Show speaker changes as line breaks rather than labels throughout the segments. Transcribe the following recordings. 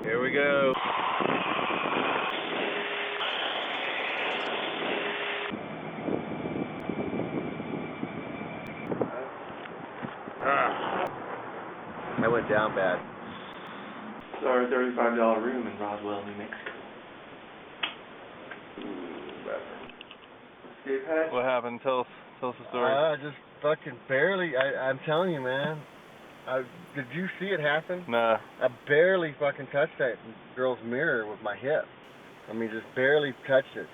Here we go. I went down bad.
It's our $35 room in Roswell, New Mexico. Escape hatch?
What happened? Tell us the story.
Just fucking barely. I'm telling you, man. Did you see it happen?
Nah.
I barely fucking touched that girl's mirror with my hip. I mean, just barely touched it.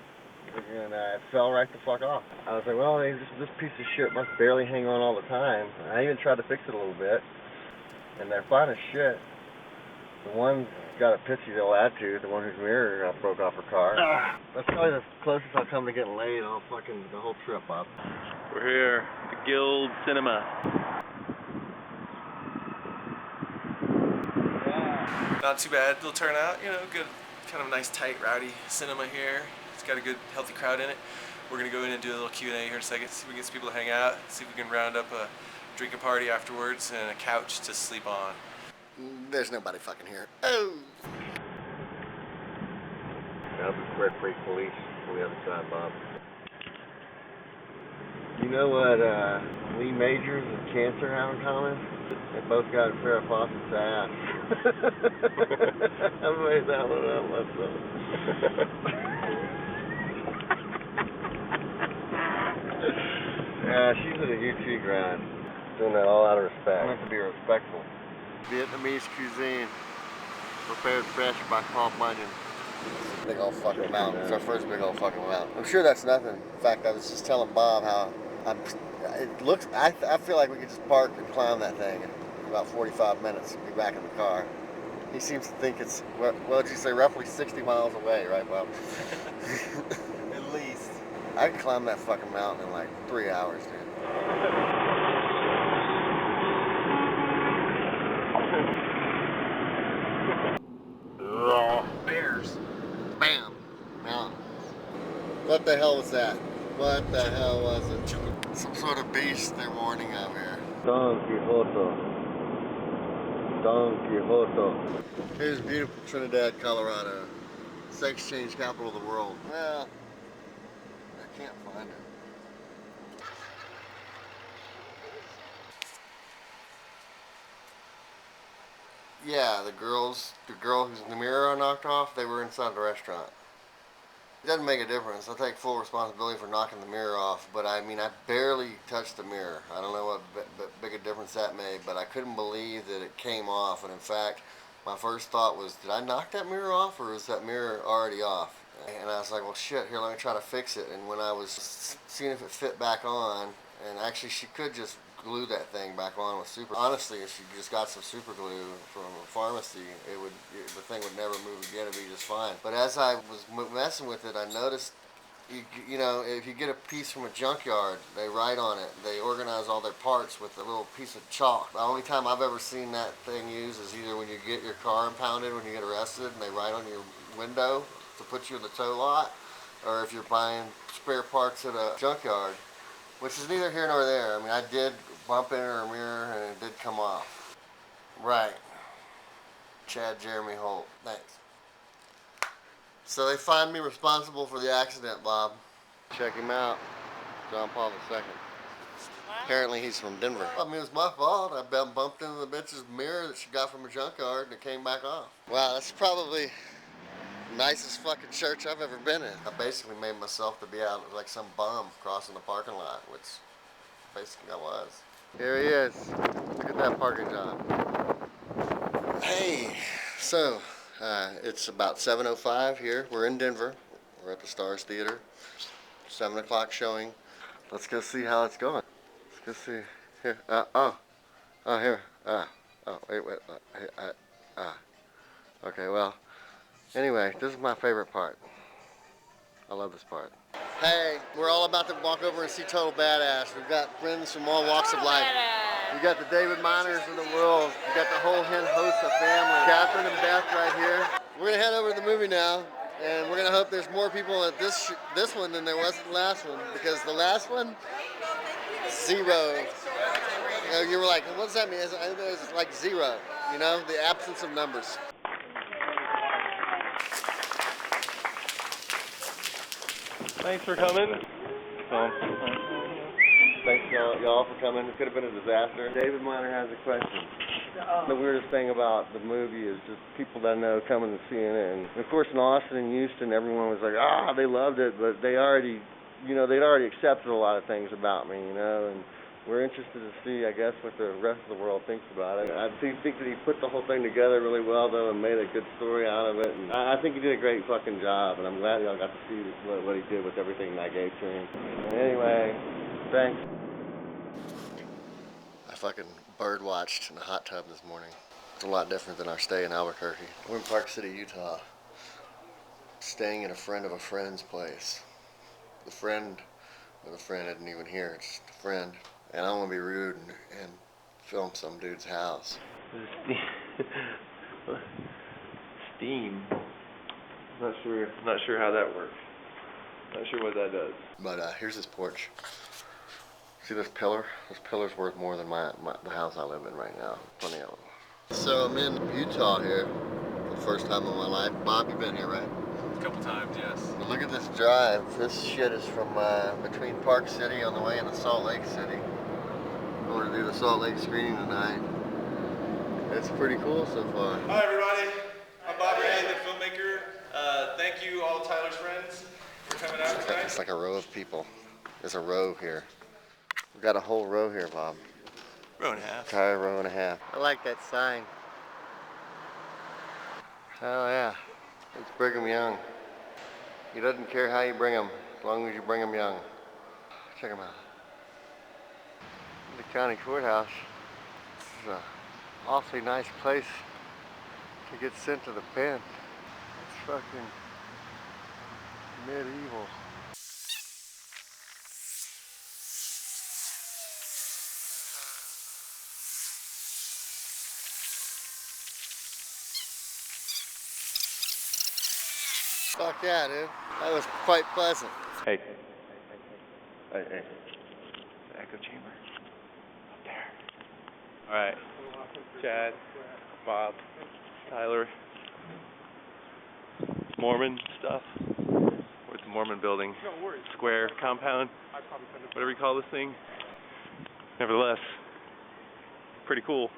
And it fell right the fuck off. I was like, well, this piece of shit must barely hang on all the time. I even tried to fix it a little bit. And they're fine as shit. The one got a pissy little attitude, the one whose mirror broke off her car. That's probably the closest I'll come to getting laid the whole trip, Bob.
We're here at the Guild Cinema.
Not too bad, little turnout, you know, good, kind of nice, tight, rowdy cinema here. It's got a good, healthy crowd in it. We're gonna go in and do a little Q&A here in a second, see if we can get some people to hang out, see if we can round up a drinking party afterwards and a couch to sleep on.
There's nobody fucking here. Oh!
Albuquerque police on the other side, Bob. You know what Lee Majors and cancer have in common? They both got Farrah Fawcett's ass. I made that one up myself. Yeah, she's at a UT grind. Doing that all out of respect. I have to be respectful. Vietnamese cuisine, prepared fresh by Paul Bunyan.
Big old fucking mountain. It's our first big old fucking mountain. I'm sure that's nothing. In fact, I was just telling Bob how I feel like we could just park and climb that thing in about 45 minutes and be back in the car. He seems to think it's, what did you say, roughly 60 miles away, right, Bob?
At least.
I could climb that fucking mountain in like 3 hours, dude.
Bears.
Bam! Mountain. What the hell was that? What the hell was it? Some sort of beast they're warning of here.
Don Quixote. Don Quixote.
Here's beautiful Trinidad, Colorado. Sex change capital of the world. Well, I can't find it. Yeah, the girl whose mirror I knocked off, they were inside the restaurant. It doesn't make a difference. I take full responsibility for knocking the mirror off, but I mean, I barely touched the mirror. I don't know what big a difference that made, but I couldn't believe that it came off. And in fact, my first thought was, did I knock that mirror off, or is that mirror already off? And I was like, well, shit, here, let me try to fix it. And when I was seeing if it fit back on, and actually she could just glue that thing back on with super. Honestly, if she just got some super glue from a pharmacy, the thing would never move again. It'd be just fine. But as I was messing with it, I noticed, you know, if you get a piece from a junkyard, they write on it. They organize all their parts with a little piece of chalk. The only time I've ever seen that thing used is either when you get your car impounded when you get arrested, and they write on your window to put you in the tow lot, or if you're buying spare parts at a junkyard. Which is neither here nor there. I mean, I did bump into her mirror and it did come off. Right. Chad Jeremy Holt. Thanks. So they find me responsible for the accident, Bob. Check him out. John Paul II. Apparently he's from Denver. I mean, it was my fault. I bumped into the bitch's mirror that she got from a junkyard and it came back off. Wow, that's probably nicest fucking church I've ever been in. I basically made myself to be out like some bum crossing the parking lot, which basically I was. Here he is. Look at that parking job. Hey, so it's about 7:05 here. We're in Denver. We're at the Stars Theater. 7 o'clock showing. Let's go see how it's going. Let's go see. Here. Here. Wait. Okay, well. Anyway, this is my favorite part. I love this part. Hey, we're all about to walk over and see Total Badass. We've got friends from all walks of life. You got the David Miners of the world. You got the whole Hinojosa family. Katherine and Beth right here. We're gonna head over to the movie now, and we're gonna hope there's more people at this one than there was at the last one, because the last one, 0. You were like, what does that mean? It's like 0. You know, the absence of numbers.
Thanks for coming.
Thanks y'all for coming. It could have been a disaster. David Miner has a question. The weirdest thing about the movie is just people that I know coming and seeing it. And of course in Austin and Houston, everyone was like, they loved it, but they'd already accepted a lot of things about me, and we're interested to see, I guess, what the rest of the world thinks about it. I think that he put the whole thing together really well, though, and made a good story out of it. And I think he did a great fucking job, and I'm glad y'all got to see what he did with everything that I gave to him. Anyway, thanks.
I fucking bird watched in a hot tub this morning. It's a lot different than our stay in Albuquerque. We're in Park City, Utah, staying at a friend of a friend's place. The friend of the friend isn't even here, it's just a friend. And I want to be rude and film some dude's house.
Steam. Not sure how that works. Not sure what that does.
But here's this porch. See this pillar? This pillar's worth more than the house I live in right now. Plenty of them. So I'm in Utah here for the first time in my life. Bob, you've been here, right?
A couple times, yes.
But look at this drive. This shit is from between Park City on the way into Salt Lake City. We're going to do the Salt Lake screening tonight. It's pretty cool so far.
Hi everybody, I'm Bobby, the filmmaker. Thank you all Tyler's friends for coming out tonight.
It's like a row of people. There's a row here. We've got a whole row here, Bob.
Row and a half.
Entire row and a half. I like that sign. Oh yeah, it's Brigham Young. He doesn't care how you bring him, as long as you bring him young. Check him out. The county courthouse. This is an awfully nice place to get sent to the pen. It's fucking medieval. Fuck yeah, dude. That was quite pleasant.
Hey. Hey. The echo chamber. Up there. Alright. Chad, Bob, Tyler. Mormon stuff. We're at the Mormon building. Square compound. Whatever you call this thing. Nevertheless, pretty cool.